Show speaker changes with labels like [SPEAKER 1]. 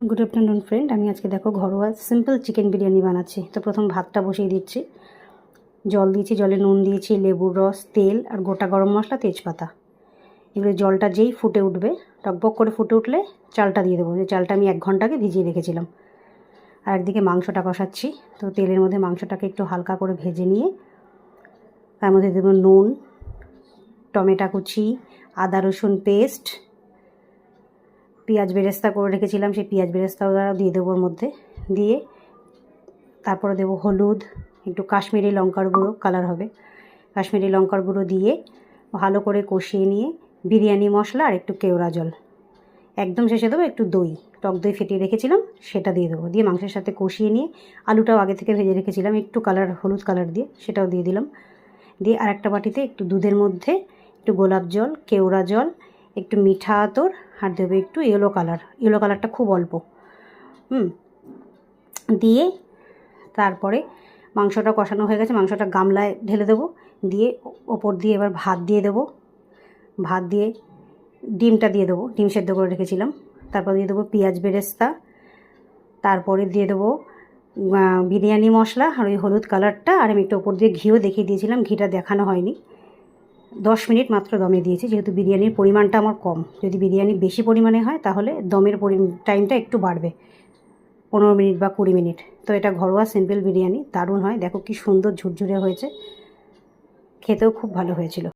[SPEAKER 1] Good afternoon friend, আমি আজকে দেখো ঘরোয়া সিম্পল চিকেন বিরিয়ানি বানাচ্ছি। তো প্রথম ভাতটা বসিয়ে দিচ্ছি, জল দিয়েছি, জলে নুন দিয়েছি, লেবুর রস, তেল আর গোটা গরম মশলা, তেজপাতা। এগুলো জলটা যেই ফুটে উঠবে, টকবক করে ফুটে উঠলে চালটা দিয়ে দেবো। যে চালটা আমি 1 ঘন্টা আগে ভিজিয়ে রেখেছিলাম। আর একদিকে মাংসটা কষাচ্ছি। তো তেলের মধ্যে মাংসটাকে একটু হালকা করে ভেজে নিয়ে তার মধ্যে দেবো নুন, টমেটো কুচি, আদা রসুন পেস্ট, পেঁয়াজ বেরেস্তা করে রেখেছিলাম, সেই পেঁয়াজ বেরেস্তাও দিয়ে দেবো ওর মধ্যে। দিয়ে তারপরে দেবো হলুদ, একটু কাশ্মীরি লঙ্কার গুঁড়ো, কালার হবে, কাশ্মীরি লঙ্কার গুঁড়ো দিয়ে ভালো করে কষিয়ে নিয়ে বিরিয়ানি মশলা আর একটু কেওড়া জল, একদম শেষে দেবো একটু দই, টক দই ফেটিয়ে রেখেছিলাম সেটা দিয়ে দেবো। দিয়ে মাংসের সাথে কষিয়ে নিয়ে আলুটাও আগে থেকে ভেজে রেখেছিলাম একটু কালার, হলুদ কালার দিয়ে, সেটাও দিয়ে দিলাম। দিয়ে আর একটা বাটিতে একটু দুধের মধ্যে একটু গোলাপ জল, কেওড়া জল, একটু মিঠা আতর আর দেবো একটু ইয়েলো কালার, ইয়েলো কালারটা খুব অল্প, দিয়ে তারপরে মাংসটা কষানো হয়ে গেছে, মাংসটা গামলায় ঢেলে দেবো। দিয়ে ওপর দিয়ে এবার ভাত দিয়ে দেবো, ভাত দিয়ে ডিমটা দিয়ে দেবো, ডিম সেদ্ধ করে রেখেছিলাম। তারপর দিয়ে দেবো পেঁয়াজ বেরেস্তা, তারপরে দিয়ে দেবো বিরিয়ানি মশলা আর ওই হলুদ কালারটা, আর আমি একটু ওপর দিয়ে ঘিও দেখিয়ে দিয়েছিলাম, ঘিটা দেখানো হয়নি। 10 মিনিট মাত্র দমে দিয়েছি, যেহেতু বিরিয়ানির পরিমাণটা আমার কম। যদি বিরিয়ানি বেশি পরিমাণে হয় তাহলে দমের টাইমটা একটু বাড়বে, 15 মিনিট বা 20 মিনিট। তো এটা ঘরোয়া সিম্পল বিরিয়ানি, দারুণ হয়। দেখো কি সুন্দর ঝুরঝুরে হয়েছে, খেতেও খুব ভালো হয়েছিল।